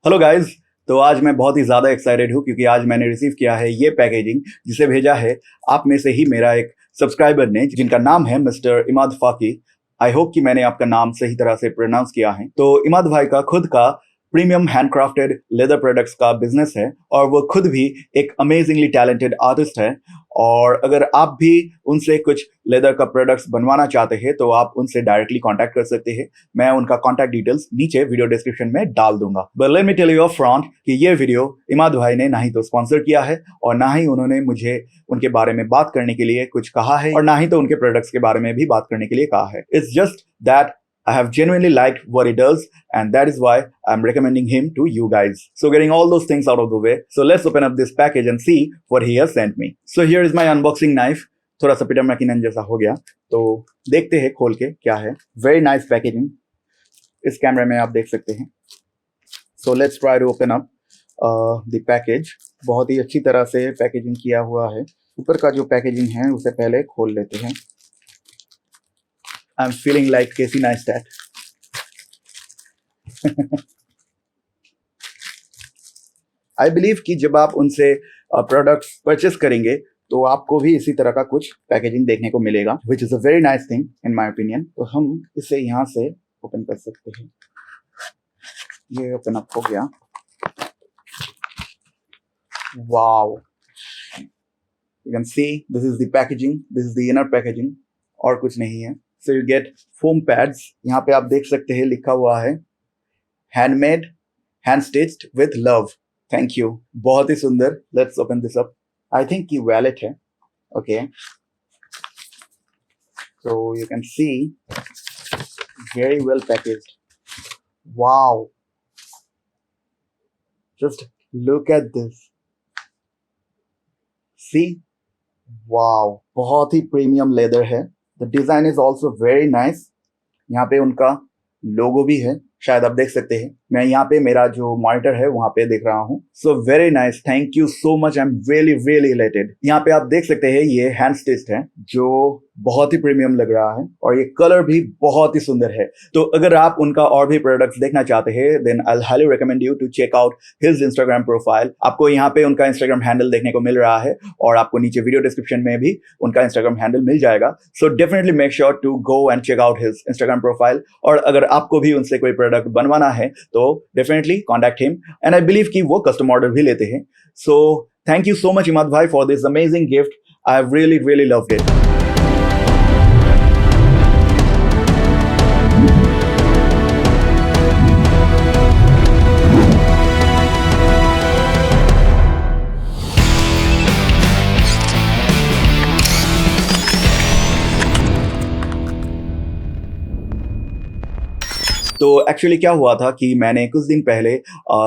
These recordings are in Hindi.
Hello guys. तो आज मैं बहुत ही ज़्यादा एक्साइटेड हूँ क्योंकि आज मैंने रिसीव किया है ये पैकेजिंग जिसे भेजा है आप में से ही मेरा एक सब्सक्राइबर ने, जिनका नाम है मिस्टर इमाद फाकी। आई होप कि मैंने आपका नाम सही तरह से प्रोनाउंस किया है। तो इमाद भाई का खुद का प्रीमियम हैंडक्राफ्टेड लेदर प्रोडक्ट्स का बिजनेस है और वो खुद भी एक अमेजिंगली टैलेंटेड आर्टिस्ट है। और अगर आप भी उनसे कुछ लेदर का प्रोडक्ट्स बनवाना चाहते हैं तो आप उनसे डायरेक्टली कांटेक्ट कर सकते हैं। मैं उनका कांटेक्ट डिटेल्स नीचे वीडियो डिस्क्रिप्शन में डाल दूंगा। But let me tell you up front कि ये वीडियो इमाद भाई ने ना ही तो स्पॉन्सर किया है और ना ही उन्होंने मुझे उनके बारे में बात करने के लिए कुछ कहा है और ना ही तो उनके प्रोडक्ट्स के बारे में भी बात करने के लिए कहा है। It's just that I have genuinely liked what he does, and that is why I'm recommending him to you guys. So getting all those things out of the way, so let's open up this package and see what he has sent me. So here is my unboxing knife. थोड़ा सा पीटर मैकिनन जैसा हो गया, तो देखते हैं खोल के क्या है। Very nice packaging. इस कैमरे में आप देख सकते हैं। So let's try to open up the package. बहुत ही अच्छी तरह से पैकेजिंग किया हुआ है। ऊपर का जो पैकेजिंग है उसे पहले खोल लेते हैं। I'm feeling like Casey Neistat. I believe कि जब आप उनसे प्रोडक्ट्स परचेस करेंगे तो आपको भी इसी तरह का कुछ पैकेजिंग देखने को मिलेगा, which is a very nice thing in my opinion. तो हम इसे यहाँ से ओपन कर सकते हैं। ये ओपन अप हो गया। Wow! You can see this is the packaging. This is the inner packaging. और कुछ नहीं है। So you get foam pads. यहाँ पे आप देख सकते हैं लिखा हुआ है handmade, hand stitched with love. Thank you. बहुत ही सुंदर। Let's open this up. I think ये wallet है. Okay. So you can see very well packaged. Wow. Just look at this. See? Wow. बहुत ही प्रीमियम लेदर है। The design is also very nice. यहाँ पे उनका लोगो भी है, शायद आप देख सकते हैं। मैं यहाँ पे मेरा जो मॉनिटर है वहां पे देख रहा हूँ। So very nice, thank you so much. I am really really elated. यहाँ पे आप देख सकते हैं ये हैंड स्टिच्ड है जो बहुत ही प्रीमियम लग रहा है और ये कलर भी बहुत ही सुंदर है। तो अगर आप उनका और भी प्रोडक्ट्स देखना चाहते हैं then I highly recommend you to check out his Instagram profile. आपको यहाँ पे उनका इंस्टाग्राम हैंडल देखने को मिल रहा है और आपको नीचे वीडियो डिस्क्रिप्शन में भी उनका इंस्टाग्राम हैंडल मिल जाएगा। So definitely make sure to go and check out his Instagram profile. और अगर आपको भी उनसे कोई प्रोडक्ट बनवाना है तो definitely contact him and I believe कि वो कस्टम ऑर्डर भी लेते हैं। So thank you so much Imad भाई for this amazing gift. I have really really loved it. तो एक्चुअली क्या हुआ था कि मैंने कुछ दिन पहले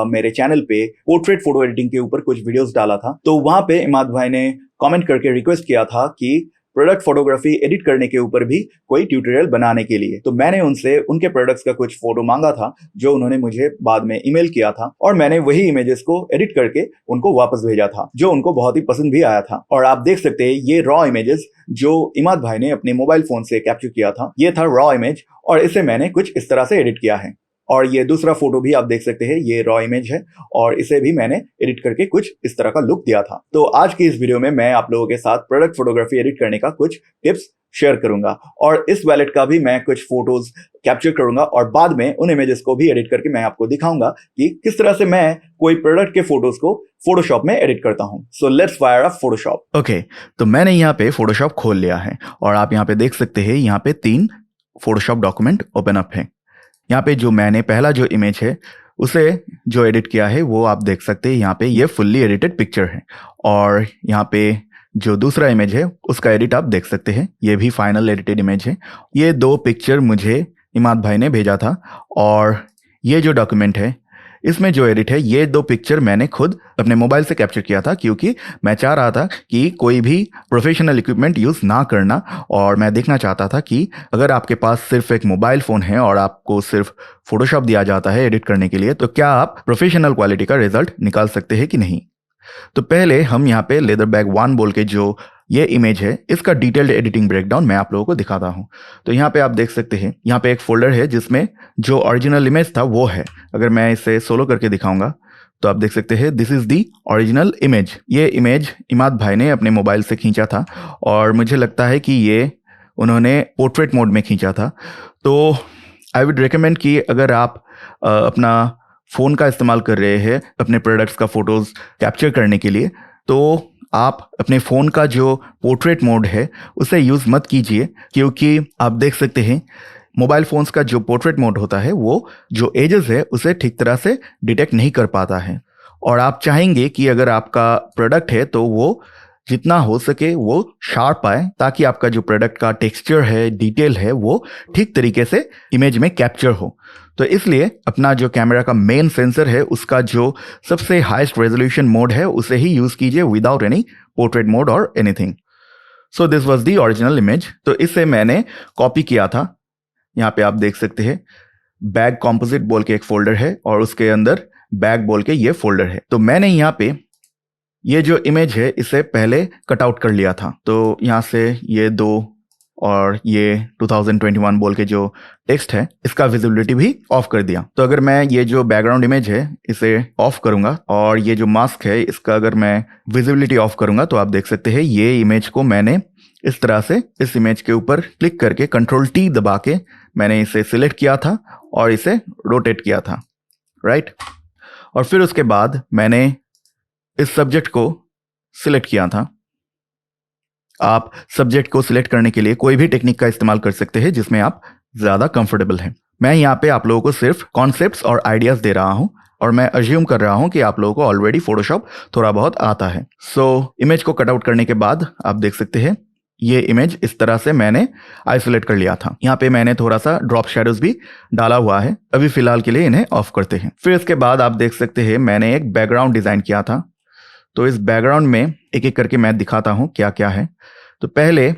मेरे चैनल पे पोर्ट्रेट फोटो एडिटिंग के ऊपर कुछ वीडियोस डाला था। तो वहां पे इमाद भाई ने कमेंट करके रिक्वेस्ट किया था कि प्रोडक्ट फोटोग्राफी एडिट करने के ऊपर भी कोई ट्यूटोरियल बनाने के लिए। तो मैंने उनसे उनके प्रोडक्ट्स का कुछ फोटो मांगा था जो उन्होंने मुझे बाद में ईमेल किया था और मैंने वही इमेजेस को एडिट करके उनको वापस भेजा था जो उनको बहुत ही पसंद भी आया था। और आप देख सकते हैं ये रॉ इमेजेस जो इमाद भाई ने अपने मोबाइल फोन से कैप्चर किया था, ये था रॉ इमेज और इसे मैंने कुछ इस तरह से एडिट किया है। और ये दूसरा फोटो भी आप देख सकते हैं, ये रॉ इमेज है और इसे भी मैंने एडिट करके कुछ इस तरह का लुक दिया था। तो आज की इस वीडियो में मैं आप लोगों के साथ प्रोडक्ट फोटोग्राफी एडिट करने का कुछ टिप्स शेयर करूंगा और इस वॉलेट का भी मैं कुछ फोटोज कैप्चर करूंगा और बाद में उन इमेजेस को भी एडिट करके मैं आपको दिखाऊंगा कि किस तरह से मैं कोई प्रोडक्ट के फोटोज को फोटोशॉप में एडिट करता हूं। So let's fire up Photoshop. Okay, तो मैंने यहाँ पे फोटोशॉप खोल लिया है और आप यहाँ पे देख सकते हैं यहाँ पे 3 फोटोशॉप डॉक्यूमेंट ओपन अप है। यहाँ पे जो मैंने पहला जो इमेज है उसे जो एडिट किया है वो आप देख सकते हैं। यहाँ पे ये फुल्ली एडिटेड पिक्चर है और यहाँ पे जो दूसरा इमेज है उसका एडिट आप देख सकते हैं, ये भी फाइनल एडिटेड इमेज है। ये 2 पिक्चर मुझे इमाद भाई ने भेजा था और ये जो डॉक्यूमेंट है इसमें जो एडिट है ये 2 पिक्चर मैंने खुद अपने मोबाइल से कैप्चर किया था क्योंकि मैं चाह रहा था कि कोई भी प्रोफेशनल इक्विपमेंट यूज़ ना करना और मैं देखना चाहता था कि अगर आपके पास सिर्फ एक मोबाइल फ़ोन है और आपको सिर्फ फोटोशॉप दिया जाता है एडिट करने के लिए तो क्या आप प्रोफेशनल क्वालिटी का रिजल्ट निकाल सकते हैं कि नहीं। तो पहले हम यहाँ पे लेदर बैग 1 बोल के जो ये इमेज है, इसका डिटेल्ड एडिटिंग ब्रेकडाउन मैं आप लोगों को दिखाता हूँ। तो यहाँ पे आप देख सकते हैं, यहाँ पे एक फोल्डर है जिसमें जो ओरिजिनल इमेज था वो है। अगर मैं इसे सोलो करके दिखाऊंगा तो आप देख सकते हैं this is the original image. ये इमेज इमाद भाई ने अपने मोबाइल से खींचा था और मुझे लगता है कि ये उन्होंने पोर्ट्रेट मोड में खींचा था। तो आई वुड रिकमेंड कि अगर आप अपना फ़ोन का इस्तेमाल कर रहे हैं अपने प्रोडक्ट्स का फ़ोटोज़ कैप्चर करने के लिए, तो आप अपने फ़ोन का जो पोर्ट्रेट मोड है उसे यूज़ मत कीजिए, क्योंकि आप देख सकते हैं मोबाइल फ़ोन्स का जो पोर्ट्रेट मोड होता है वो जो एजेस है उसे ठीक तरह से डिटेक्ट नहीं कर पाता है। और आप चाहेंगे कि अगर आपका प्रोडक्ट है तो वो जितना हो सके वो शार्प आए, ताकि आपका जो प्रोडक्ट का टेक्सचर है, डिटेल है, वो ठीक तरीके से इमेज में कैप्चर हो। तो इसलिए अपना जो कैमरा का मेन सेंसर है उसका जो सबसे हाईएस्ट रेजोल्यूशन मोड है उसे ही यूज़ कीजिए विदाउट एनी पोर्ट्रेट मोड और anything. So this was the original image. तो इसे मैंने कॉपी किया था। यहाँ पे आप देख सकते हैं बैग कॉम्पोजिट बोल के एक फोल्डर है और उसके अंदर बैग बोल के ये फोल्डर है। तो मैंने यहाँ पे ये जो इमेज है इसे पहले कट आउट कर लिया था। तो यहाँ से ये 2 और ये 2021 बोल के जो टेक्स्ट है इसका विजिबिलिटी भी ऑफ कर दिया। तो अगर मैं ये जो बैकग्राउंड इमेज है इसे ऑफ करूंगा और ये जो मास्क है इसका अगर मैं विजिबिलिटी ऑफ करूंगा तो आप देख सकते हैं ये इमेज को मैंने इस तरह से इस इमेज के ऊपर क्लिक करके Ctrl+T दबा के मैंने इसे सिलेक्ट किया था और इसे रोटेट किया था, राइट। और फिर उसके बाद मैंने इस सब्जेक्ट को सिलेक्ट किया था। आप सब्जेक्ट को सिलेक्ट करने के लिए कोई भी टेक्निक का इस्तेमाल कर सकते हैं जिसमें आप ज़्यादा कंफर्टेबल हैं। मैं यहाँ पे आप लोगों को सिर्फ कॉन्सेप्ट्स और आइडियाज़ दे रहा हूँ और मैं अज्यूम कर रहा हूँ कि आप लोगों को ऑलरेडी फोटोशॉप थोड़ा बहुत आता है। सो इमेज को कट आउट करने के बाद आप देख सकते हैं ये इमेज इस तरह से मैंने आइसोलेट कर लिया था। यहाँ पे मैंने थोड़ा सा ड्रॉप शेडोज भी डाला हुआ है। अभी फिलहाल के लिए इन्हें ऑफ करते हैं। फिर इसके बाद आप देख सकते हैं मैंने एक बैकग्राउंड डिज़ाइन किया था। तो इस बैकग्राउंड में एक एक करके मैं दिखाता हूँ क्या क्या है। तो पहले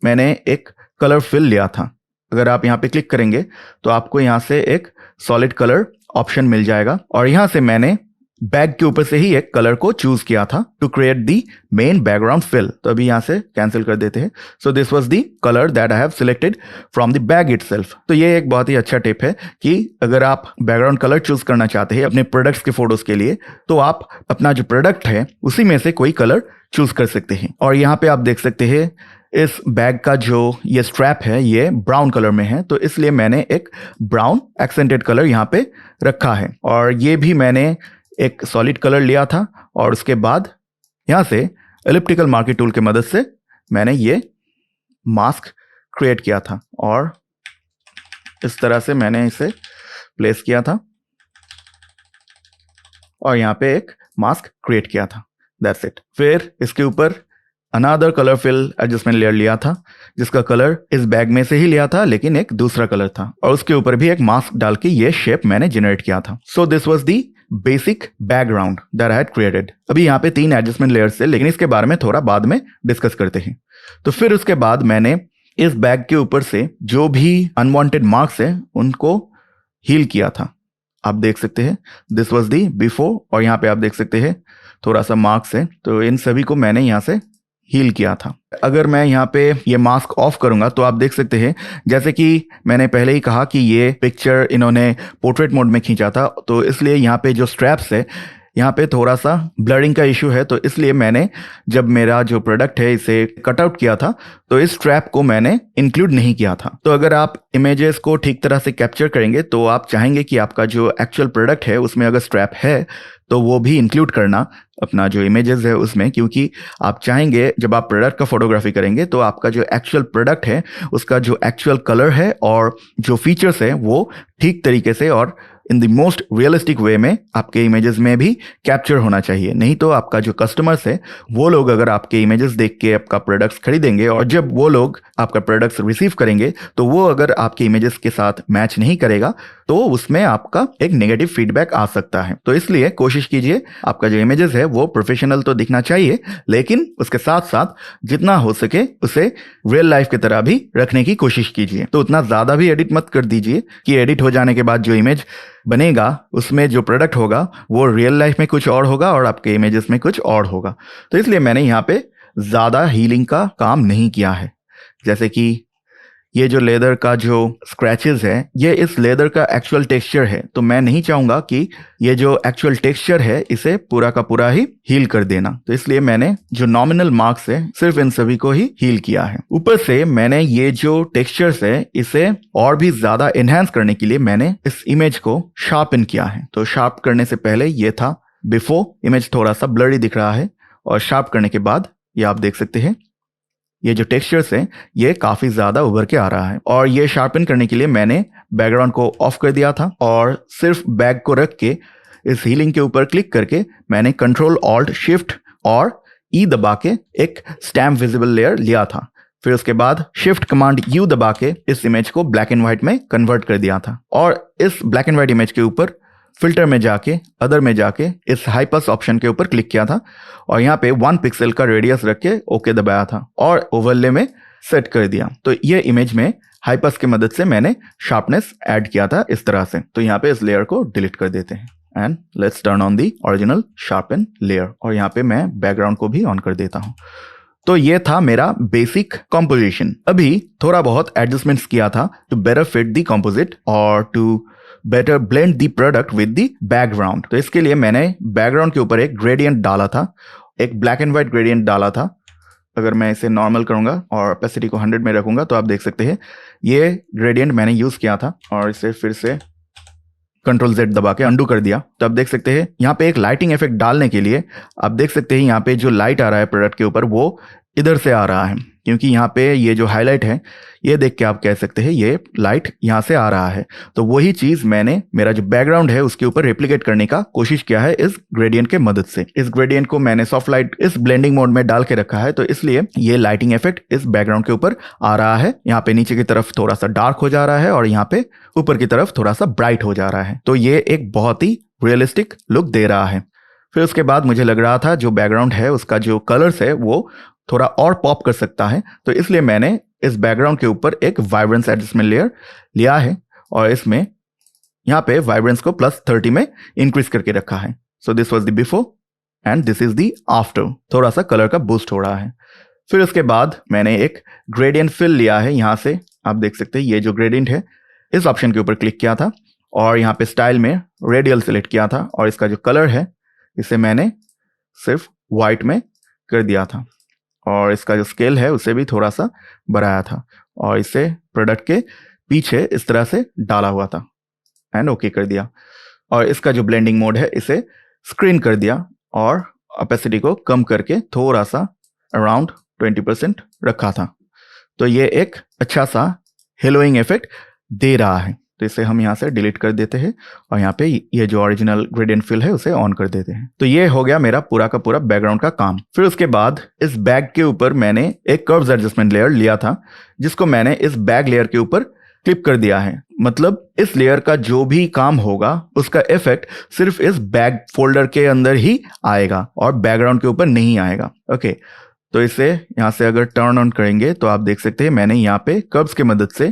मैंने एक कलर फिल लिया था। अगर आप यहाँ पे क्लिक करेंगे तो आपको यहाँ से एक सॉलिड कलर ऑप्शन मिल जाएगा और यहाँ से मैंने बैग के ऊपर से ही एक कलर को चूज किया था to create the main background fill. तो अभी यहाँ से कैंसिल कर देते हैं। So this was the colour that I have selected from the bag itself. तो ये एक बहुत ही अच्छा टिप है कि अगर आप बैकग्राउंड कलर चूज करना चाहते हैं अपने प्रोडक्ट्स के फोटोज के लिए तो आप अपना जो प्रोडक्ट है उसी में से कोई कलर चूज कर सकते हैं। और यहाँ पे आप देख सकते हैं इस बैग का जो ये स्ट्रैप है ये ब्राउन कलर में है, तो इसलिए मैंने एक ब्राउन एक्सेंटेड कलर यहाँ पे रखा है। और ये भी मैंने एक सॉलिड कलर लिया था और उसके बाद यहाँ से एलिप्टिकल मार्कर टूल की मदद से मैंने ये मास्क क्रिएट किया था और इस तरह से मैंने इसे प्लेस किया था और यहाँ पे एक मास्क क्रिएट किया था। That's it. फिर इसके ऊपर another colour fill adjustment layer लिया था जिसका कलर इस बैग में से ही लिया था लेकिन एक दूसरा कलर था और उसके ऊपर भी एक मास्क डाल के ये शेप मैंने जनरेट किया था। सो this was the basic background that I had created. अभी यहाँ पे 3 एडजस्टमेंट लेयर्स है लेकिन इसके बारे में थोड़ा बाद में डिस्कस करते हैं। तो फिर उसके बाद मैंने इस बैग के ऊपर से जो भी अनवांटेड मार्क्स है उनको हील किया था। आप देख सकते हैं दिस वाज दी बिफोर और यहाँ पे आप देख सकते हैं थोड़ा सा मार्क्स है, तो इन सभी को मैंने यहाँ से हील किया था। अगर मैं यहाँ पे ये मास्क ऑफ करूंगा तो आप देख सकते हैं जैसे कि मैंने पहले ही कहा कि ये पिक्चर इन्होंने पोर्ट्रेट मोड में खींचा था, तो इसलिए यहाँ पे जो स्ट्रैप्स है यहाँ पे थोड़ा सा ब्लरिंग का इशू है। तो इसलिए मैंने जब मेरा जो प्रोडक्ट है इसे कट आउट किया था तो इस स्ट्रैप को मैंने इंक्लूड नहीं किया था। तो अगर आप इमेजेस को ठीक तरह से कैप्चर करेंगे तो आप चाहेंगे कि आपका जो एक्चुअल प्रोडक्ट है उसमें अगर स्ट्रैप है तो वो भी इंक्लूड करना अपना जो इमेजेस है उसमें, क्योंकि आप चाहेंगे जब आप प्रोडक्ट का फोटोग्राफी करेंगे तो आपका जो एक्चुअल प्रोडक्ट है उसका जो एक्चुअल कलर है और जो फीचर्स है वो ठीक तरीके से और इन द मोस्ट रियलिस्टिक वे में आपके इमेजेस में भी कैप्चर होना चाहिए। नहीं तो आपका जो कस्टमर्स है वो लोग अगर आपके इमेजेस देख के आपका प्रोडक्ट्स खरीदेंगे और जब वो लोग आपका प्रोडक्ट्स रिसीव करेंगे तो वो अगर आपके इमेजेस के साथ मैच नहीं करेगा तो उसमें आपका एक नेगेटिव फीडबैक आ सकता है। तो इसलिए कोशिश कीजिए आपका जो इमेजेस है वो प्रोफेशनल तो दिखना चाहिए लेकिन उसके साथ साथ जितना हो सके उसे रियल लाइफ की तरह भी रखने की कोशिश कीजिए। तो उतना ज़्यादा भी एडिट मत कर दीजिए कि एडिट हो जाने के बाद जो इमेज बनेगा उसमें जो प्रोडक्ट होगा वो रियल लाइफ में कुछ और होगा और आपके इमेजेस में कुछ और होगा। तो इसलिए मैंने यहाँ पे ज़्यादा हीलिंग का काम नहीं किया है। जैसे कि ये जो लेदर का जो स्क्रैचेस है, ये इस लेदर का एक्चुअल टेक्सचर है, तो मैं नहीं चाहूँगा कि ये जो एक्चुअल टेक्सचर है इसे पूरा का पूरा ही हील कर देना। तो इसलिए मैंने जो नॉमिनल मार्क्स है सिर्फ इन सभी को ही हील किया है। ऊपर से मैंने ये जो टेक्सचर्स है इसे और भी ज़्यादा इन्हांस करने के लिए मैंने इस इमेज को शार्पन किया है। तो शार्प करने से पहले ये था बिफोर, इमेज थोड़ा सा ब्लरी दिख रहा है, और शार्प करने के बाद ये आप देख सकते हैं ये जो टेक्सचर्स हैं ये काफ़ी ज़्यादा उभर के आ रहा है। और ये शार्पन करने के लिए मैंने बैकग्राउंड को ऑफ कर दिया था और सिर्फ बैग को रख के इस हीलिंग के ऊपर क्लिक करके मैंने कंट्रोल ऑल्ट शिफ्ट और ई दबा के एक स्टैम्प विजिबल लेयर लिया था। फिर उसके बाद शिफ्ट कमांड यू दबा के इस इमेज को ब्लैक एंड व्हाइट में कन्वर्ट कर दिया था, और इस ब्लैक एंड व्हाइट इमेज के ऊपर फिल्टर में जाके अदर में जाके इस हाइपस ऑप्शन के ऊपर क्लिक किया था और यहाँ पे 1 पिक्सल का रेडियस रख के ओके दबाया था और ओवरले में सेट कर दिया। तो ये इमेज में हाइपस की मदद से मैंने शार्पनेस ऐड किया था इस तरह से। तो यहाँ पे इस लेयर को डिलीट कर देते हैं and let's turn on the original sharpen layer, और यहाँ पे मैं बैकग्राउंड को भी ऑन कर देता हूँ। तो ये था मेरा बेसिक कॉम्पोजिशन। अभी थोड़ा बहुत एडजस्टमेंट्स किया था to better fit the composite और to better blend the product with the background. तो इसके लिए मैंने बैकग्राउंड के ऊपर एक ग्रेडियंट डाला था, एक ब्लैक एंड व्हाइट ग्रेडियंट डाला था। अगर मैं इसे नॉर्मल करूंगा और ओपेसिटी को 100 में रखूंगा तो आप देख सकते हैं ये ग्रेडियंट मैंने यूज किया था, और इसे फिर से कंट्रोल Z दबा के अंडू कर दिया। तो आप देख सकते हैं यहाँ पे एक लाइटिंग इफेक्ट डालने के लिए आप देख सकते हैं यहाँ पे जो लाइट आ रहा है प्रोडक्ट के ऊपर वो इधर से आ रहा है, क्योंकि यहाँ पे ये जो हाईलाइट है ये देख के आप कह सकते हैं ये लाइट यहाँ से आ रहा है। तो वही चीज़ मैंने मेरा जो बैकग्राउंड है उसके ऊपर रेप्लिकेट करने का कोशिश किया है इस ग्रेडियंट के मदद से। इस ग्रेडियंट को मैंने सॉफ्ट लाइट इस ब्लेंडिंग मोड में डाल के रखा है, तो इसलिए ये लाइटिंग इफेक्ट इस बैकग्राउंड के ऊपर आ रहा है। यहाँ पे नीचे की तरफ थोड़ा सा डार्क हो जा रहा है और यहाँ पे ऊपर की तरफ थोड़ा सा ब्राइट हो जा रहा है। तो ये एक बहुत ही रियलिस्टिक लुक दे रहा है। फिर उसके बाद मुझे लग रहा था जो बैकग्राउंड है उसका जो कलर्स है वो थोड़ा और पॉप कर सकता है, तो इसलिए मैंने इस बैकग्राउंड के ऊपर एक वाइब्रेंस एडजस्टमेंट लेयर लिया है और इसमें यहाँ पे वाइब्रेंस को +30 में इंक्रीज करके रखा है। So this was the before and this is the after. थोड़ा सा कलर का बूस्ट हो रहा है। फिर उसके बाद मैंने एक ग्रेडियंट फिल लिया है। यहाँ से आप देख सकते हैं ये जो ग्रेडियंट है इस ऑप्शन के ऊपर क्लिक किया था और यहाँ पे स्टाइल में रेडियल सेलेक्ट किया था, और इसका जो कलर है इसे मैंने सिर्फ वाइट में कर दिया था और इसका जो स्केल है उसे भी थोड़ा सा बढ़ाया था और इसे प्रोडक्ट के पीछे इस तरह से डाला हुआ था एंड ओके कर दिया। और इसका जो ब्लेंडिंग मोड है इसे स्क्रीन कर दिया और ओपेसिटी को कम करके थोड़ा सा अराउंड 20% रखा था। तो ये एक अच्छा सा हेलोइंग इफेक्ट दे रहा है। तो इसे हम यहाँ से डिलीट कर देते हैं और यहाँ पे ये जो ओरिजिनल ग्रेडियंट फिल है उसे ऑन कर देते हैं। तो ये हो गया मेरा पूरा का पूरा बैकग्राउंड का काम। फिर उसके बाद इस बैग के ऊपर मैंने एक कर्व्स एडजस्टमेंट लेयर लिया था जिसको मैंने इस बैग लेयर के ऊपर क्लिप कर दिया है। मतलब इस लेयर का जो भी काम होगा उसका इफेक्ट सिर्फ इस बैग फोल्डर के अंदर ही आएगा और बैकग्राउंड के ऊपर नहीं आएगा। ओके, तो इसे यहाँ से अगर टर्न ऑन करेंगे तो आप देख सकते हैं मैंने यहाँ पे कर्व्स की मदद से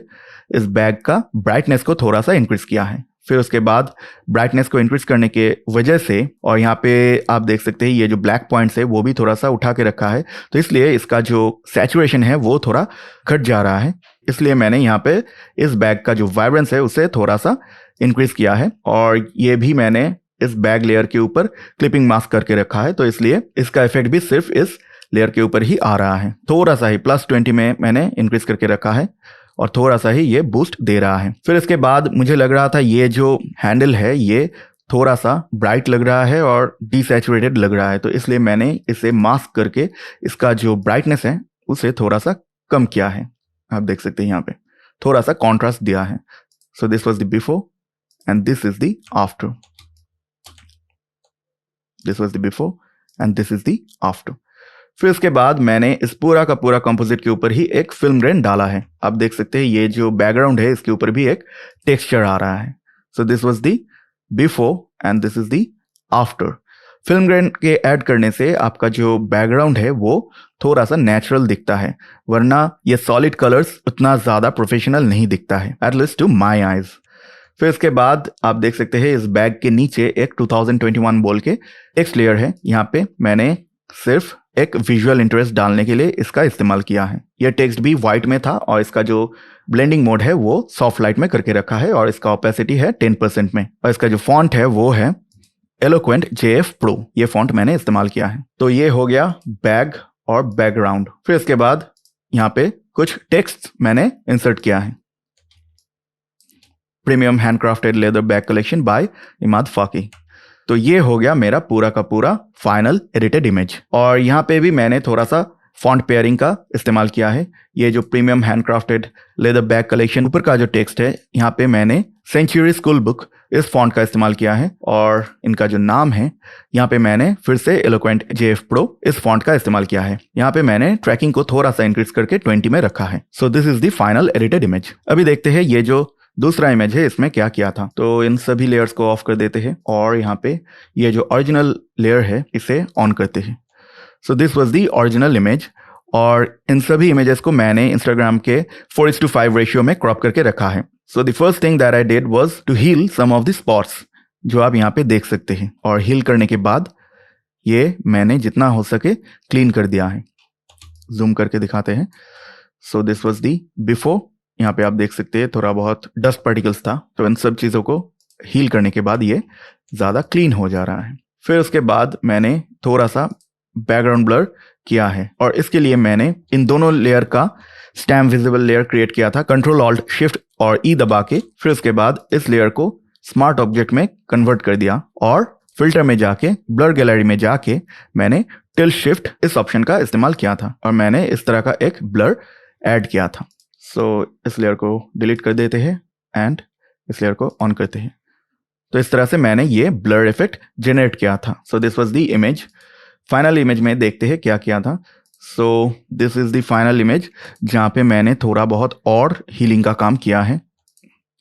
इस बैग का ब्राइटनेस को थोड़ा सा इंक्रीज किया है। फिर उसके बाद ब्राइटनेस को इंक्रीज करने के वजह से और यहाँ पे आप देख सकते हैं ये जो ब्लैक पॉइंट्स है वो भी थोड़ा सा उठा के रखा है, तो इसलिए इसका जो सैचुरेशन है वो थोड़ा घट जा रहा है। इसलिए मैंने यहाँ पे इस बैग का जो वाइब्रेंस है उसे थोड़ा सा इंक्रीज किया है और ये भी मैंने इस बैग लेयर के ऊपर क्लिपिंग मास्क करके रखा है, तो इसलिए इसका इफेक्ट भी सिर्फ इस लेयर के ऊपर ही आ रहा है। थोड़ा सा ही +20 में मैंने इंक्रीज करके रखा है और थोड़ा सा ही ये बूस्ट दे रहा है। फिर इसके बाद मुझे लग रहा था ये जो हैंडल है ये थोड़ा सा ब्राइट लग रहा है और डिसैचुरेटेड लग रहा है, तो इसलिए मैंने इसे मास्क करके इसका जो ब्राइटनेस है उसे थोड़ा सा कम किया है। आप देख सकते हैं यहाँ पे थोड़ा सा कॉन्ट्रास्ट दिया है। So this was the before and this is the after. This was the before and this is the after. फिर उसके बाद मैंने इस पूरा का पूरा कंपोजिट के ऊपर ही एक फिल्म ग्रेन डाला है। आप देख सकते हैं ये जो बैकग्राउंड है इसके ऊपर भी एक टेक्सचर आ रहा है। So this was the before and this is the after. Film grain के ऐड करने से आपका जो बैकग्राउंड है वो थोड़ा सा नेचुरल दिखता है, वरना ये सॉलिड कलर्स उतना ज़्यादा प्रोफेशनल नहीं दिखता है, एटलीस्ट टू माई आइज। फिर इसके बाद आप देख सकते हैं इस बैग के नीचे एक 2021 बोल के टेक्स्ट लेयर है। यहाँ पे मैंने सिर्फ एक विजुअल इंटरेस्ट डालने के लिए इसका इस्तेमाल किया है। यह टेक्स्ट भी वाइट में था और इसका जो ब्लेंडिंग मोड है वो सॉफ्ट लाइट में करके रखा है और इसका ओपेसिटी है 10% में, और इसका जो फॉन्ट है वो है एलोक्वेंट JF Pro। ये फॉन्ट मैंने इस्तेमाल किया है। तो ये हो गया बैग और बैकग्राउंड। फिर इसके बाद यहाँ पे कुछ टेक्स्ट मैंने इंसर्ट किया है। Premium handcrafted leather bag collection by Imad Faki. तो ये हो गया मेरा पूरा का पूरा फाइनल एडिटेड इमेज। और यहाँ पे भी मैंने थोड़ा सा फॉन्ट पेयरिंग का इस्तेमाल किया है। ये जो premium handcrafted leather bag collection ऊपर का जो टेक्स्ट है, यहाँ पे मैंने सेंचुरी स्कूल बुक इस फॉन्ट का इस्तेमाल किया है और इनका जो नाम है यहाँ पे मैंने फिर से एलोक्वेंट JF Pro इस फॉन्ट का इस्तेमाल किया है। यहाँ पे मैंने ट्रैकिंग को थोड़ा सा इंक्रीज करके 20 में रखा है। So this is the final edited image. अभी देखते हैं ये जो दूसरा इमेज है इसमें क्या किया था। तो इन सभी लेयर्स को ऑफ कर देते हैं और यहाँ पे ये जो ओरिजिनल लेयर है इसे ऑन करते हैं। So this was the original image और इन सभी इमेजेस को मैंने इंस्टाग्राम के 4:5 रेशियो में क्रॉप करके रखा है। So the first thing that I did was to heal some of the spots जो आप यहाँ पे देख सकते हैं, और हील करने के बाद ये मैंने जितना हो सके क्लीन कर दिया है। जूम करके दिखाते हैं। So this was the before. यहाँ पे आप देख सकते हैं थोड़ा बहुत डस्ट पार्टिकल्स था, तो इन सब चीज़ों को हील करने के बाद ये ज़्यादा क्लीन हो जा रहा है। फिर उसके बाद मैंने थोड़ा सा बैकग्राउंड ब्लर किया है और इसके लिए मैंने इन दोनों लेयर का स्टैम्प विजिबल लेयर क्रिएट किया था Ctrl Alt Shift और E दबा के। फिर उसके बाद इस लेयर को स्मार्ट ऑब्जेक्ट में कन्वर्ट कर दिया और फिल्टर में जाके ब्लर गैलरी में जाके मैंने टिल्ट शिफ्ट इस ऑप्शन का इस्तेमाल किया था और मैंने इस तरह का एक ब्लर ऐड किया था। सो इस लेयर को डिलीट कर देते हैं एंड इस लेयर को ऑन करते हैं। तो इस तरह से मैंने ये ब्लर इफेक्ट जनरेट किया था। सो this was the image. Final image में देखते हैं क्या किया था। सो this is the final image जहाँ पे मैंने थोड़ा बहुत और हीलिंग का काम किया है।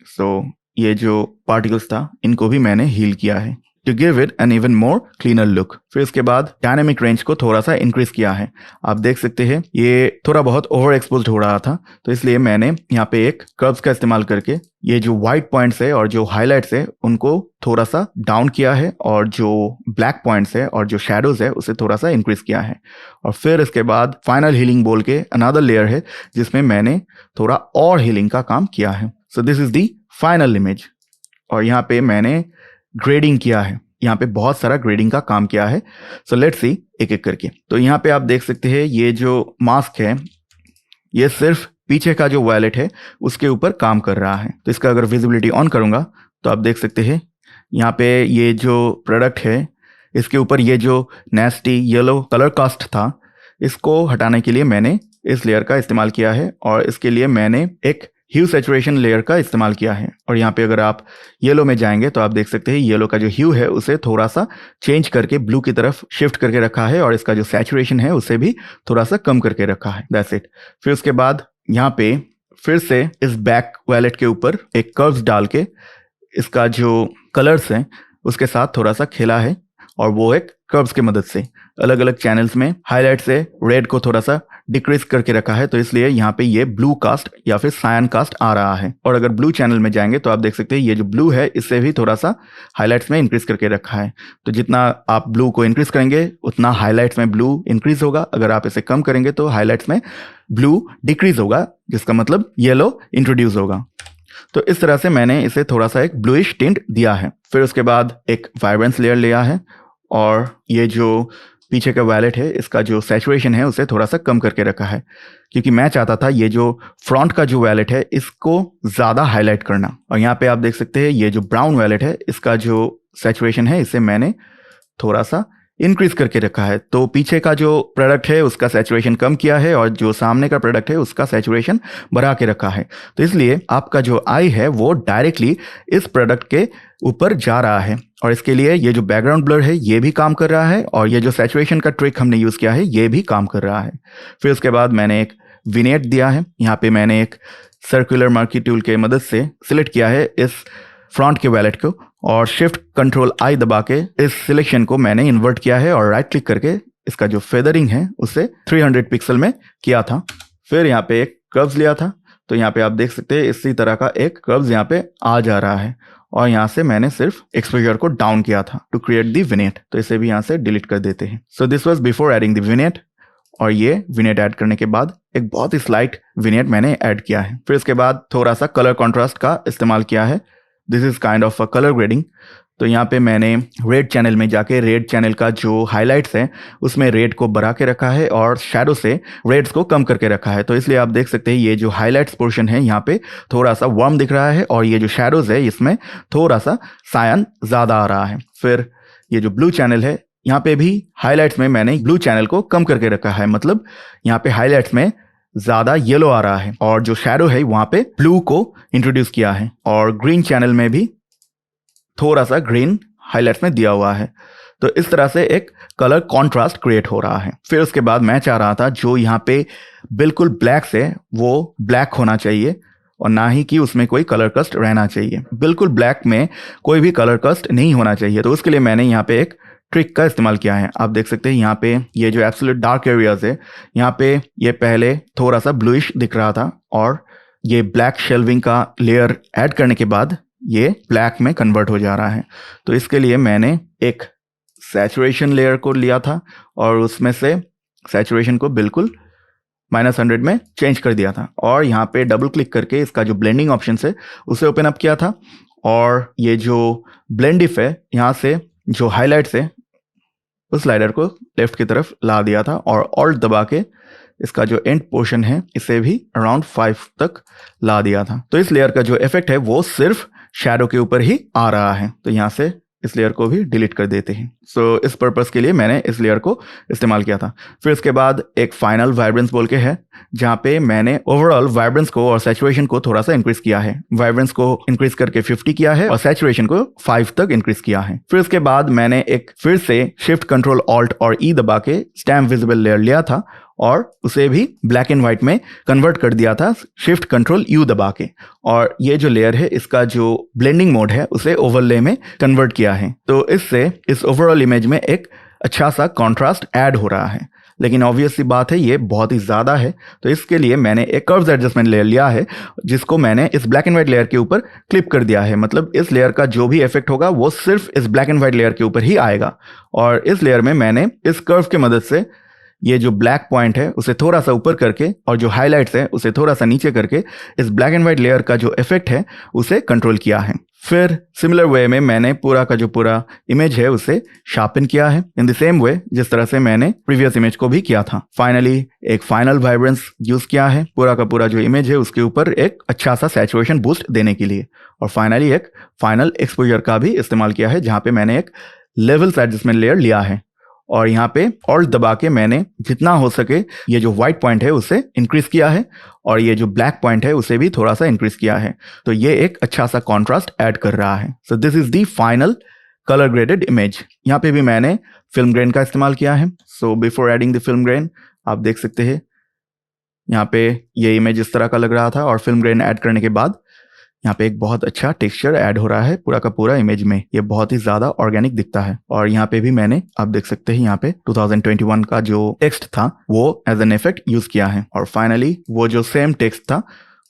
सो ये जो पार्टिकल्स था इनको भी मैंने हील किया है to give it an even more cleaner look. फिर इसके बाद डायनेमिक रेंज को थोड़ा सा इंक्रीज किया है। आप देख सकते हैं ये थोड़ा बहुत ओवर एक्सपोज हो रहा था, तो इसलिए मैंने यहाँ पे एक कर्व्स का इस्तेमाल करके ये जो व्हाइट पॉइंट्स है और जो हाईलाइट्स है उनको थोड़ा सा डाउन किया है और जो ब्लैक पॉइंट्स है और जो शेडोज है उसे थोड़ा सा इंक्रीज किया है। और फिर इसके बाद फाइनल हीलिंग बोल के अनदर लेयर है जिसमें मैंने थोड़ा और हीलिंग का काम किया है। So this is the final image. और यहाँ पे मैंने ग्रेडिंग किया है, यहाँ पे बहुत सारा ग्रेडिंग का काम किया है। सो लेट्स सी एक एक करके। तो यहाँ पे आप देख सकते हैं ये जो मास्क है ये सिर्फ पीछे का जो वॉलेट है उसके ऊपर काम कर रहा है। तो इसका अगर विजिबिलिटी ऑन करूँगा तो आप देख सकते हैं यहाँ पे ये जो प्रोडक्ट है इसके ऊपर ये जो नेस्टी येलो कलर कास्ट था इसको हटाने के लिए मैंने इस लेयर का इस्तेमाल किया है और इसके लिए मैंने एक ह्यू सैचुरेशन लेयर का इस्तेमाल किया है। और यहाँ पे अगर आप येलो में जाएंगे तो आप देख सकते हैं येलो का जो ह्यू है उसे थोड़ा सा चेंज करके ब्लू की तरफ शिफ्ट करके रखा है और इसका जो सैचुरेशन है उसे भी थोड़ा सा कम करके रखा है। That's it. फिर उसके बाद यहाँ पे फिर से इस बैक वॉलेट के ऊपर एक कर्व्स डाल के इसका जो कलर्स हैं उसके साथ थोड़ा सा खेला है और वो एक कर्व्स की मदद से अलग अलग चैनल्स में हाईलाइट से रेड को थोड़ा सा डिक्रीज करके रखा है। तो इसलिए यहाँ पे ये ब्लू कास्ट या फिर सायन कास्ट आ रहा है। और अगर ब्लू चैनल में जाएंगे तो आप देख सकते हैं ये जो ब्लू है इससे भी थोड़ा सा हाईलाइट्स में इंक्रीज करके रखा है। तो जितना आप ब्लू को इंक्रीज करेंगे उतना हाईलाइट्स में ब्लू इंक्रीज होगा। अगर आप इसे कम करेंगे तो हाईलाइट्स में ब्लू डिक्रीज होगा, जिसका मतलब येलो इंट्रोड्यूस होगा। तो इस तरह से मैंने इसे थोड़ा सा एक ब्लूइश टिंट दिया है। फिर उसके बाद एक वाइब्रेंस लेयर लिया है और ये जो पीछे का वैलेट है इसका जो सैचुरेशन है उसे थोड़ा सा कम करके रखा है, क्योंकि मैं चाहता था ये जो फ्रंट का जो वैलेट है इसको ज़्यादा हाईलाइट करना। और यहाँ पे आप देख सकते हैं ये जो ब्राउन वैलेट है इसका जो सैचुरेशन है इसे मैंने थोड़ा सा इंक्रीज करके रखा है। तो पीछे का जो प्रोडक्ट है उसका सैचुरेशन कम किया है और जो सामने का प्रोडक्ट है उसका सैचुरेशन बढ़ा के रखा है। तो इसलिए आपका जो आई है वो डायरेक्टली इस प्रोडक्ट के ऊपर जा रहा है। और इसके लिए ये जो बैकग्राउंड ब्लर है ये भी काम कर रहा है और ये जो सैचुरेशन का ट्रिक हमने यूज़ किया है ये भी काम कर रहा है। फिर उसके बाद मैंने एक विनेट दिया है। यहाँ पे मैंने एक सर्कुलर मार्की टूल के मदद से सिलेक्ट किया है इस फ्रंट के वैलेट को और शिफ्ट कंट्रोल आई दबा के इस सिलेक्शन को मैंने इन्वर्ट किया है और राइट क्लिक करके इसका जो फेदरिंग है उसे 300 पिक्सल में किया था। फिर यहाँ पे एक कर्व्स लिया था, तो यहाँ पे आप देख सकते हैं इसी तरह का एक कर्व्स यहाँ पे आ जा रहा है और यहाँ से मैंने सिर्फ एक्सपोजर को डाउन किया था टू क्रिएट दी विनेट, तो इसे भी यहाँ से डिलीट कर देते हैं। So this was before adding the vignette, और ये विनेट ऐड करने के बाद एक बहुत ही स्लाइट विनेट मैंने ऐड किया है। फिर इसके बाद थोड़ा सा कलर कॉन्ट्रास्ट का इस्तेमाल किया है। This is kind of a colour grading. तो यहाँ पे मैंने रेड चैनल में जाके रेड चैनल का जो हाइलाइट्स है उसमें रेड को बढ़ा के रखा है और शैडो से रेड्स को कम करके रखा है। तो इसलिए आप देख सकते हैं ये जो हाइलाइट्स पोर्शन है यहाँ पे थोड़ा सा वार्म दिख रहा है, और ये जो शैडोज है इसमें थोड़ा सा सायन ज़्यादा आ रहा है। फिर ये जो ब्लू चैनल है यहाँ पे भी हाइलाइट्स में मैंने ब्लू चैनल को कम करके रखा है, मतलब यहाँ पे हाइलाइट्स में ज़्यादा येलो आ रहा है, और जो शैडो है वहाँ पे ब्लू को इंट्रोड्यूस किया है, और ग्रीन चैनल में भी थोड़ा सा ग्रीन हाइलाइट्स में दिया हुआ है। तो इस तरह से एक कलर कॉन्ट्रास्ट क्रिएट हो रहा है। फिर उसके बाद मैं चाह रहा था जो यहाँ पे बिल्कुल ब्लैक से वो ब्लैक होना चाहिए, और ना ही कि उसमें कोई कलर कस्ट रहना चाहिए। बिल्कुल ब्लैक में कोई भी कलर कस्ट नहीं होना चाहिए। तो उसके लिए मैंने यहाँ पे एक ट्रिक का इस्तेमाल किया है। आप देख सकते हैं यहाँ पे ये जो एब्सोल्यूट डार्क एरियाज है यहाँ पे ये पहले थोड़ा सा ब्लूइश दिख रहा था, और ये ब्लैक शेल्विंग का लेयर ऐड करने के बाद ये ब्लैक में कन्वर्ट हो जा रहा है। तो इसके लिए मैंने एक सैचुरेशन लेयर को लिया था और उसमें से सैचुरेशन को बिल्कुल -100 में चेंज कर दिया था, और यहाँ पे डबल क्लिक करके इसका जो ब्लेंडिंग ऑप्शन है उसे ओपन अप किया था, और ये जो ब्लेंड इफ है यहाँ से जो हाइलाइट्स है उस स्लाइडर को लेफ्ट की तरफ ला दिया था, और ऑल्ट दबा के इसका जो एंड पोर्शन है इसे भी अराउंड 5 तक ला दिया था। तो इस लेयर का जो इफेक्ट है वो सिर्फ शैडो के ऊपर ही आ रहा है। तो यहाँ से इस लेयर को भी डिलीट कर देते हैं। सो इस पर्पस के लिए मैंने इस लेयर को इस्तेमाल किया था। फिर इसके बाद एक फाइनल वाइब्रेंस बोल के है, जहाँ पे मैंने ओवरऑल वाइब्रेंस को और सैचुरेशन को थोड़ा सा इंक्रीज किया है। वाइब्रेंस को इंक्रीज करके 50 किया है और सैचुरेशन को 5 तक इंक्रीज किया है। फिर उसके बाद मैंने एक फिर से शिफ्ट कंट्रोल ऑल्ट और ई दबा के स्टैम्प विजिबल लेयर लिया था और उसे भी ब्लैक एंड व्हाइट में कन्वर्ट कर दिया था शिफ्ट कंट्रोल यू दबा के, और ये जो लेयर है इसका जो ब्लेंडिंग मोड है उसे ओवरले में कन्वर्ट किया है। तो इससे इस ओवरऑल इमेज में एक अच्छा सा कॉन्ट्रास्ट ऐड हो रहा है। लेकिन ऑब्वियस सी बात है ये बहुत ही ज़्यादा है, तो इसके लिए मैंने एक कर्व्स एडजस्टमेंट लेयर लिया है जिसको मैंने इस ब्लैक एंड व्हाइट लेयर के ऊपर क्लिप कर दिया है। मतलब इस लेयर का जो भी इफेक्ट होगा वो सिर्फ इस ब्लैक एंड व्हाइट लेयर के ऊपर ही आएगा, और इस लेयर में मैंने इस कर्व की मदद से ये जो ब्लैक पॉइंट है उसे थोड़ा सा ऊपर करके और जो हाइलाइट्स है उसे थोड़ा सा नीचे करके इस ब्लैक एंड व्हाइट लेयर का जो इफेक्ट है उसे कंट्रोल किया है। फिर सिमिलर वे में मैंने पूरा का जो पूरा इमेज है उसे शार्पन किया है इन द सेम वे जिस तरह से मैंने प्रीवियस इमेज को भी किया था। फाइनली एक फाइनल वाइब्रेंस यूज किया है पूरा का पूरा जो इमेज है उसके ऊपर एक अच्छा सा सैचुरेशन बूस्ट देने के लिए, और फाइनली एक फाइनल एक्सपोजर का भी इस्तेमाल किया है जहाँ पे मैंने एक लेवल्स एडजस्टमेंट लेयर लिया है, और यहाँ पे ऑल्ट दबा के मैंने जितना हो सके ये जो व्हाइट पॉइंट है उसे इंक्रीज किया है और ये जो ब्लैक पॉइंट है उसे भी थोड़ा सा इंक्रीज किया है। तो ये एक अच्छा सा कॉन्ट्रास्ट ऐड कर रहा है। So this is the final colour graded image. यहाँ पे भी मैंने फिल्म ग्रेन का इस्तेमाल किया है। So before adding the film grain आप देख सकते हैं यहाँ पे ये इमेज इस तरह का लग रहा था, और फिल्म ग्रेन ऐड करने के बाद यहाँ पे एक बहुत अच्छा टेक्सचर ऐड हो रहा है पूरा का पूरा इमेज में। ये बहुत ही ज्यादा ऑर्गेनिक दिखता है, और यहाँ पे भी मैंने आप देख सकते हैं यहाँ पे 2021 का जो टेक्स्ट था वो एज एन इफेक्ट यूज किया है, और फाइनली वो जो सेम टेक्स्ट था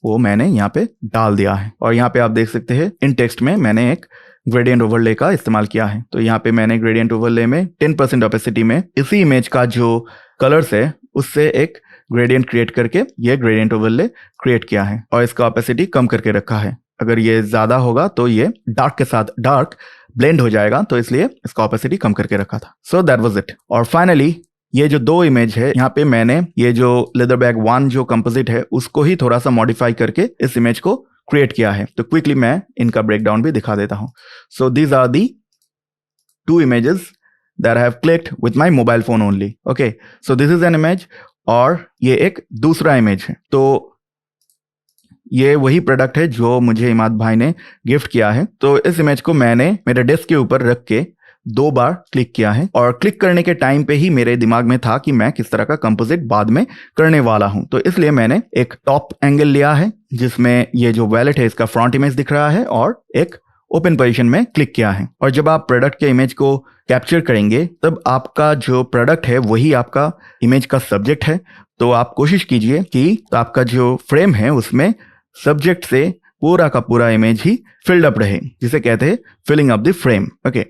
वो मैंने यहाँ पे डाल दिया है। और यहाँ पे आप देख सकते हैं इन टेक्स्ट में मैंने एक ग्रेडियंट ओवरले का इस्तेमाल किया है। तो यहाँ पे मैंने ग्रेडियंट ओवरले में 10% ऑपेसिटी में इसी इमेज का जो कलर्स है उससे एक ग्रेडियंट क्रिएट करके ये ग्रेडियंट ओवरले क्रिएट किया है, और इसका ऑपेसिटी कम करके रखा है। अगर ये ज्यादा होगा तो ये डार्क के साथ डार्क ब्लेंड हो जाएगा, तो इसलिए इसका ऑपेसिटी कम करके रखा था। So that was it. और फाइनली ये जो दो इमेज है यहाँ पे मैंने ये जो लेदर बैग 1 जो कंपोजिट है उसको ही थोड़ा सा मॉडिफाई करके इस इमेज को क्रिएट किया है। तो क्विकली मैं इनका ब्रेकडाउन भी दिखा देता हूँ। So these are the 2 images that I have clicked with my mobile phone only. Okay, so this is an image, और ये एक दूसरा इमेज है। तो ये वही प्रोडक्ट है जो मुझे इमाद भाई ने गिफ्ट किया है। तो इस इमेज को मैंने मेरे डेस्क के ऊपर रख के 2 बार क्लिक किया है, और क्लिक करने के टाइम पे ही मेरे दिमाग में था कि मैं किस तरह का कंपोजिट बाद में करने वाला हूं। तो इसलिए मैंने एक टॉप एंगल लिया है जिसमें ये जो वैलेट है इसका फ्रंट इमेज दिख रहा है, और एक ओपन पोजीशन में क्लिक किया है। और जब आप प्रोडक्ट के इमेज को कैप्चर करेंगे तब आपका जो प्रोडक्ट है वही आपका इमेज का सब्जेक्ट है। तो आप कोशिश कीजिए कि आपका जो फ्रेम है उसमें सब्जेक्ट से पूरा का पूरा इमेज ही फिल्ड अप रहे, जिसे कहते हैं filling up the frame. Okay,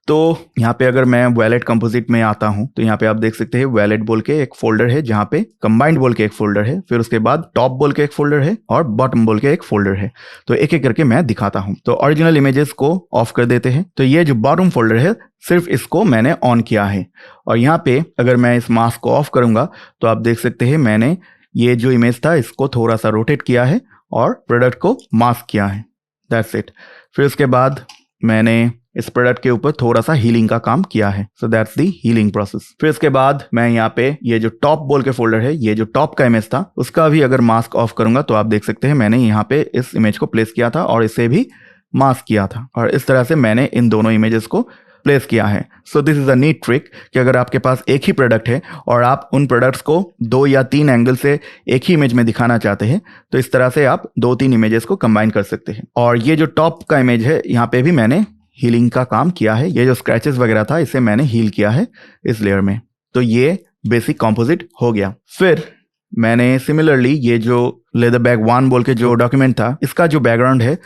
तो यहाँ पे अगर मैं वैलेट कंपोजिट में आता हूँ तो यहाँ पे आप देख सकते हैं वैलेट बोल के एक फोल्डर है, जहाँ पे कंबाइंड बोल के एक फोल्डर है, फिर उसके बाद टॉप बोल के एक फोल्डर है और बॉटम बोल के एक फोल्डर है। तो एक एक करके मैं दिखाता हूँ। तो ओरिजिनल इमेजेस को ऑफ कर देते हैं। तो ये जो बॉटम फोल्डर है सिर्फ इसको मैंने ऑन किया है, और यहाँ पे अगर मैं इस मास्क को ऑफ करूंगा तो आप देख सकते हैं मैंने ये जो इमेज था इसको थोड़ा सा रोटेट किया है और प्रोडक्ट को मास्क किया है। That's it. फिर उसके बाद मैंने इस प्रोडक्ट के ऊपर थोड़ा सा हीलिंग का काम किया है। So that's the healing process. फिर इसके बाद मैं यहाँ पे ये जो टॉप बोल के फोल्डर है, ये जो टॉप का इमेज था उसका भी अगर मास्क ऑफ करूंगा तो आप देख सकते हैं मैंने यहाँ पे इस इमेज को प्लेस किया था और इसे भी मास्क किया था, और इस तरह से मैंने इन दोनों इमेजेस को प्लेस किया है। So this is a neat trick कि अगर आपके पास एक ही प्रोडक्ट है और आप उन प्रोडक्ट्स को 2 या 3 एंगल से एक ही इमेज में दिखाना चाहते हैं तो इस तरह से आप 2-3 इमेजेस को कंबाइन कर सकते हैं। और ये जो टॉप का इमेज है यहाँ पे भी मैंने हीलिंग का काम किया है। ये जो स्क्रैचेस वगैरह था इसे मैंने हील किया है इस लेयर में। तो ये बेसिक कॉम्पोजिट हो गया। फिर मैंने सिमिलरली ये जो लेदर बैग 1 बोल के जो डॉक्यूमेंट था इसका जो बैकग्राउंड है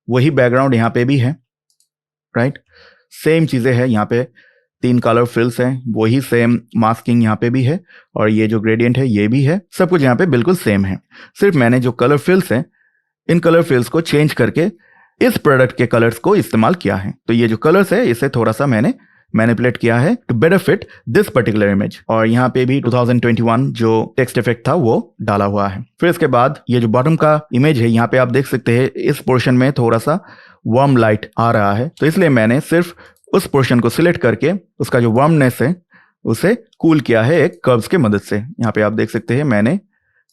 वही बैकग्राउंड यहाँ पे भी है, राइट। सेम चीज़ें हैं, यहाँ पे 3 कलर फिल्स हैं, वही सेम मास्किंग यहाँ पे भी है, और ये जो ग्रेडियंट है ये भी है, सब कुछ यहाँ पे बिल्कुल सेम है। सिर्फ मैंने जो कलर फिल्स हैं इन कलर फिल्स को चेंज करके इस प्रोडक्ट के कलर्स को इस्तेमाल किया है। तो ये जो कलर्स है इसे थोड़ा सा मैंने मैनिपुलेट किया है to better fit this particular image, और यहाँ पे भी 2021 जो टेक्स्ट इफेक्ट था वो डाला हुआ है। फिर इसके बाद ये जो बॉटम का इमेज है यहाँ पे आप देख सकते हैं इस पोर्शन में थोड़ा सा वार्म लाइट आ रहा है, तो इसलिए मैंने सिर्फ उस पोर्शन को सिलेक्ट करके उसका जो वार्मनेस है उसे कूल किया है एक कर्व्स के मदद से। यहाँ पे आप देख सकते हैं मैंने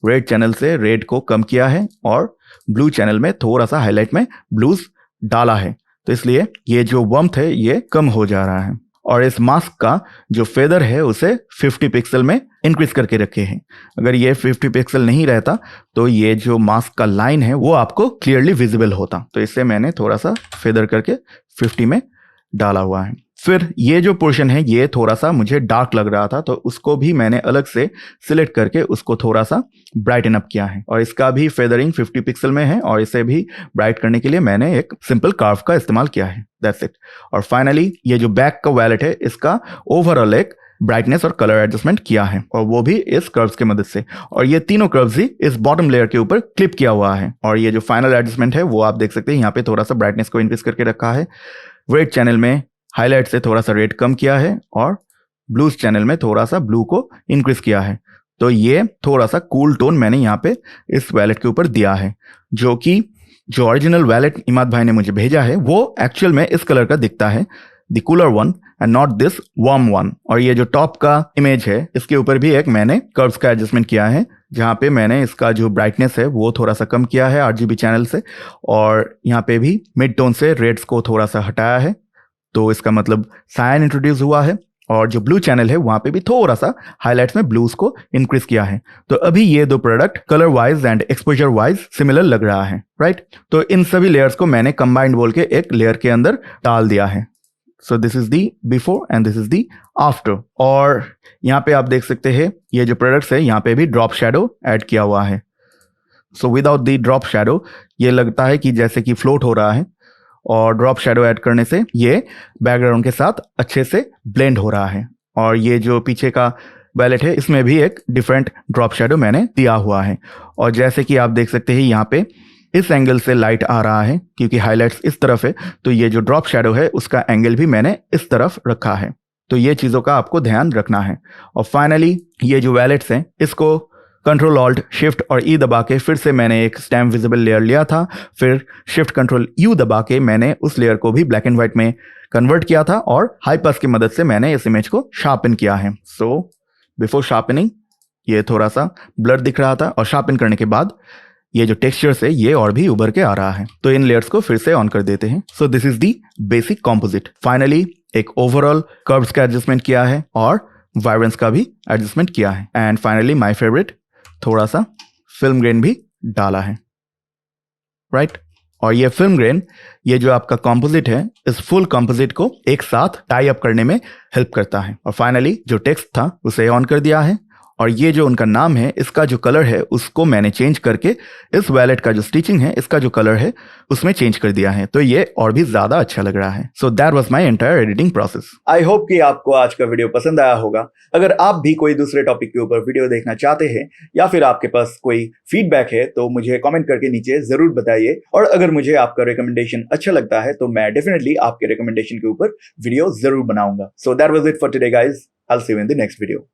रेड चैनल से रेड को कम किया है और ब्लू चैनल में थोड़ा सा हाईलाइट में ब्लूज डाला है, तो इसलिए ये जो वार्मथ है ये कम हो जा रहा है। और इस मास्क का जो फेदर है उसे 50 पिक्सल में इंक्रीज करके रखे हैं। अगर ये 50 पिक्सल नहीं रहता तो ये जो मास्क का लाइन है वो आपको क्लियरली विजिबल होता, तो इससे मैंने थोड़ा सा फेदर करके 50 में डाला हुआ है। फिर ये जो पोर्शन है ये थोड़ा सा मुझे डार्क लग रहा था, तो उसको भी मैंने अलग से सिलेक्ट करके उसको थोड़ा सा ब्राइटन अप किया है, और इसका भी फेदरिंग 50 पिक्सल में है, और इसे भी ब्राइट करने के लिए मैंने एक सिंपल कर्व का इस्तेमाल किया है। That's it. और फाइनली ये जो बैक का वैलेट है इसका ओवरऑल एक ब्राइटनेस और कलर एडजस्टमेंट किया है, और वो भी इस कर्व्स की मदद से, और ये तीनों कर्व्स ही इस बॉटम लेयर के ऊपर क्लिप किया हुआ है। और ये जो फाइनल एडजस्टमेंट है वो आप देख सकते हैं, यहाँ पे थोड़ा सा ब्राइटनेस को इंक्रीज करके रखा है, रेड चैनल में हाईलाइट से थोड़ा सा रेड कम किया है, और ब्लूज चैनल में थोड़ा सा ब्लू को इंक्रीज किया है। तो ये थोड़ा सा कूल टोन मैंने यहाँ पे इस वैलेट के ऊपर दिया है, जो कि जो ओरिजिनल वैलेट इमाद भाई ने मुझे भेजा है वो एक्चुअल में इस कलर का दिखता है, the cooler one and not this warm one. और ये जो टॉप का इमेज है इसके ऊपर भी एक मैंने कर्व्स का एडजस्टमेंट किया है, जहाँ पे मैंने इसका जो ब्राइटनेस है वो थोड़ा सा कम किया है RGB चैनल से, और यहाँ पे भी मिड टोन से रेड्स को थोड़ा सा हटाया है, तो इसका मतलब सायन इंट्रोड्यूस हुआ है, और जो ब्लू चैनल है वहां पे भी थोड़ा सा हाईलाइट्स में ब्लूज को इंक्रीज किया है। तो अभी ये दो product colour wise and exposure wise similar लग रहा है, राइट। तो इन सभी लेयर्स को मैंने कंबाइंड बोल के एक लेयर के अंदर डाल दिया है। So this is the before and this is the after. और यहाँ पे आप देख सकते हैं ये जो प्रोडक्ट्स है यहाँ पे भी ड्रॉप शेडो ऐड किया हुआ है। So without the drop shadow ये लगता है कि जैसे कि फ्लोट हो रहा है, और ड्रॉप शेडो ऐड करने से ये बैकग्राउंड के साथ अच्छे से ब्लेंड हो रहा है। और ये जो पीछे का वैलेट है इसमें भी एक डिफरेंट ड्रॉप शेडो मैंने दिया हुआ है, और जैसे कि आप देख सकते हैं यहाँ पे इस एंगल से लाइट आ रहा है क्योंकि हाईलाइट्स इस तरफ है, तो ये जो ड्रॉप शेडो है उसका एंगल भी मैंने इस तरफ रखा है। तो ये चीज़ों का आपको ध्यान रखना है। और फाइनली ये जो वैलेट्स हैं इसको कंट्रोल ऑल्ट शिफ्ट और ई दबा के फिर से मैंने एक स्टैम्प विजिबल लेयर लिया था, फिर शिफ्ट कंट्रोल यू दबा के मैंने उस लेयर को भी ब्लैक एंड व्हाइट में कन्वर्ट किया था, और हाई पास की मदद से मैंने इस इमेज को शार्पन किया है। सो बिफोर शार्पनिंग ये थोड़ा सा ब्लर दिख रहा था, और शार्पन करने के बाद ये जो टेक्सचर्स है ये और भी उभर के आ रहा है। तो इन लेयर्स को फिर से ऑन कर देते हैं। So this is the basic composite. Finally एक ओवरऑल कर्व्स का एडजस्टमेंट किया है और वाइब्रेंस का भी एडजस्टमेंट किया है, एंड फाइनली माय फेवरेट थोड़ा सा फिल्म ग्रेन भी डाला है, राइट। और ये फिल्म ग्रेन ये जो आपका कॉम्पोजिट है इस फुल कॉम्पोजिट को एक साथ टाई अप करने में हेल्प करता है। और फाइनली जो टेक्स्ट था उसे ऑन कर दिया है, और ये जो उनका नाम है, इसका जो कलर है उसको मैंने चेंज करके इस वैलेट का जो स्टिचिंग है, इसका जो कलर है उसमें चेंज कर दिया है, तो ये और भी ज्यादा अच्छा लग रहा है। So that was my entire editing process. I hope कि आपको आज का वीडियो पसंद आया होगा। अगर आप भी कोई दूसरे टॉपिक के ऊपर वीडियो देखना चाहते हैं या फिर आपके पास कोई फीडबैक है तो मुझे कमेंट करके नीचे जरूर बताइए। और अगर मुझे आपका रिकमेंडेशन अच्छा लगता है तो मैं डेफिनेटली आपके रिकमेंडेशन के ऊपर वीडियो जरूर बनाऊंगा। So that was it for today guys. I'll see you in the next video.